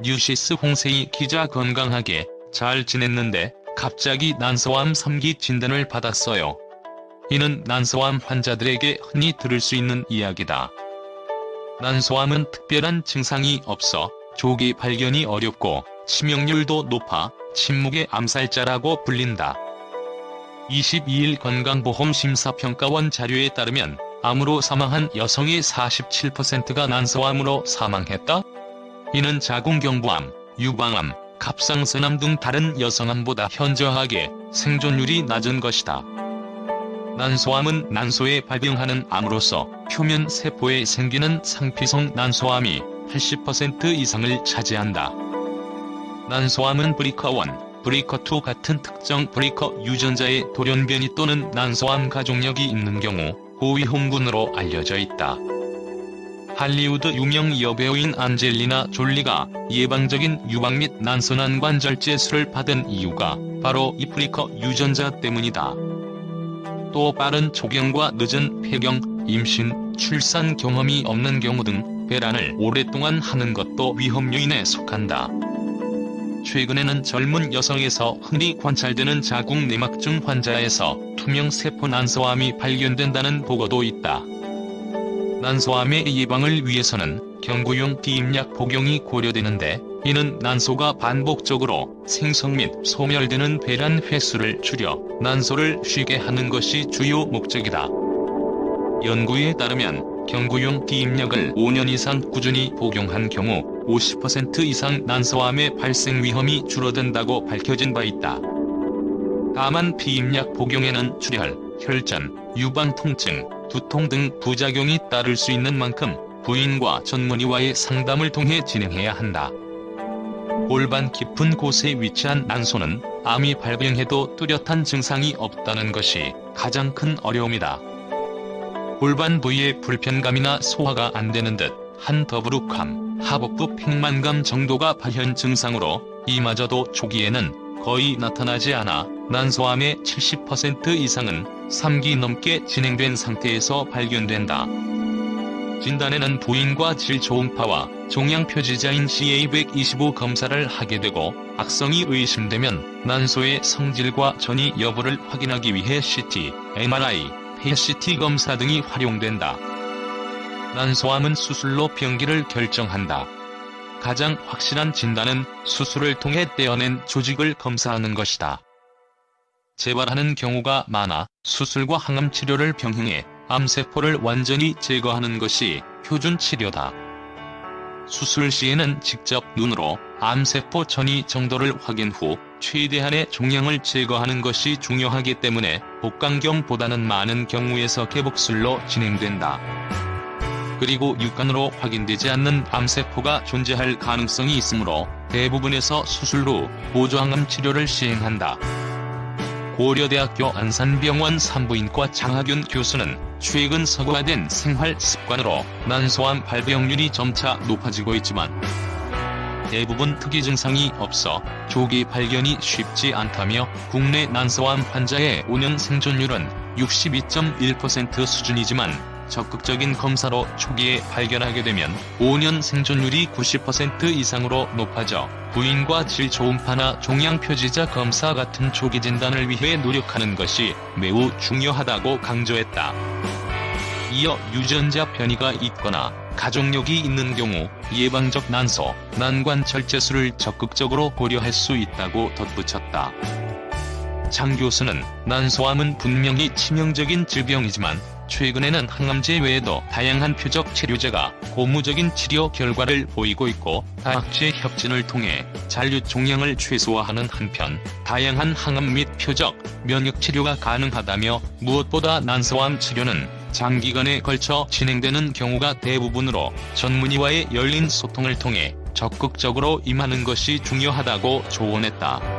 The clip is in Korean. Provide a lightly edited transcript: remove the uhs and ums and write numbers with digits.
뉴시스 홍세희 기자 건강하게 잘 지냈는데 갑자기 난소암 3기 진단을 받았어요. 이는 난소암 환자들에게 흔히 들을 수 있는 이야기다. 난소암은 특별한 증상이 없어 조기 발견이 어렵고 치명률도 높아 침묵의 암살자라고 불린다. 22일 건강보험심사평가원 자료에 따르면 암으로 사망한 여성의 47%가 난소암으로 사망했다. 이는 자궁경부암, 유방암, 갑상선암 등 다른 여성암보다 현저하게 생존율이 낮은 것이다. 난소암은 난소에 발병하는 암으로서 표면 세포에 생기는 상피성 난소암이 80% 이상을 차지한다. 난소암은 브리커1, 브리커2 같은 특정 브리커 유전자의 돌연변이 또는 난소암 가족력이 있는 경우 고위험군으로 알려져 있다. 할리우드 유명 여배우인 안젤리나 졸리가 예방적인 유방 및 난소난관 절제술을 받은 이유가 바로 이 브리커 유전자 때문이다. 또 빠른 초경과 늦은 폐경, 임신, 출산 경험이 없는 경우 등 배란을 오랫동안 하는 것도 위험 요인에 속한다. 최근에는 젊은 여성에서 흔히 관찰되는 자궁 내막증 환자에서 투명 세포 난소암이 발견된다는 보고도 있다. 난소암의 예방을 위해서는 경구용 비임약 복용이 고려되는데, 이는 난소가 반복적으로 생성 및 소멸되는 배란 횟수를 줄여 난소를 쉬게 하는 것이 주요 목적이다. 연구에 따르면 경구용 비임약을 5년 이상 꾸준히 복용한 경우 50% 이상 난소암의 발생 위험이 줄어든다고 밝혀진 바 있다. 다만 비임약 복용에는 출혈, 혈전, 유방 통증, 두통 등 부작용이 따를 수 있는 만큼 부인과 전문의와의 상담을 통해 진행해야 한다. 골반 깊은 곳에 위치한 난소는 암이 발병해도 뚜렷한 증상이 없다는 것이 가장 큰 어려움이다. 골반 부위의 불편감이나 소화가 안 되는 듯 한 더부룩함, 하복부 팽만감 정도가 발현 증상으로 이마저도 초기에는 거의 나타나지 않아 난소암의 70% 이상은 3기 넘게 진행된 상태에서 발견된다. 진단에는 부인과 질 초음파와 종양 표지자인 CA125 검사를 하게 되고, 악성이 의심되면 난소의 성질과 전이 여부를 확인하기 위해 CT, MRI, PET 검사 등이 활용된다. 난소암은 수술로 병기를 결정한다. 가장 확실한 진단은 수술을 통해 떼어낸 조직을 검사하는 것이다. 재발하는 경우가 많아 수술과 항암 치료를 병행해 암세포를 완전히 제거하는 것이 표준 치료다. 수술 시에는 직접 눈으로 암세포 전이 정도를 확인 후 최대한의 종양을 제거하는 것이 중요하기 때문에 복강경보다는 많은 경우에서 개복술로 진행된다. 그리고 육안으로 확인되지 않는 암세포가 존재할 가능성이 있으므로 대부분에서 수술 후 보조항암 치료를 시행한다. 고려대학교 안산병원 산부인과 장하균 교수는 최근 서구화된 생활 습관으로 난소암 발병률이 점차 높아지고 있지만 대부분 특이 증상이 없어 조기 발견이 쉽지 않다며, 국내 난소암 환자의 5년 생존율은 62.1% 수준이지만 적극적인 검사로 초기에 발견하게 되면 5년 생존율이 90% 이상으로 높아져 부인과 질 초음파나 종양 표지자 검사 같은 조기 진단을 위해 노력하는 것이 매우 중요하다고 강조했다. 이어 유전자 변이가 있거나 가족력이 있는 경우 예방적 난소, 난관 절제술을 적극적으로 고려할 수 있다고 덧붙였다. 장 교수는 난소암은 분명히 치명적인 질병이지만 최근에는 항암제 외에도 다양한 표적 치료제가 고무적인 치료 결과를 보이고 있고, 다학제 협진을 통해 잔류 종양을 최소화하는 한편 다양한 항암 및 표적, 면역 치료가 가능하다며, 무엇보다 난소암 치료는 장기간에 걸쳐 진행되는 경우가 대부분으로 전문의와의 열린 소통을 통해 적극적으로 임하는 것이 중요하다고 조언했다.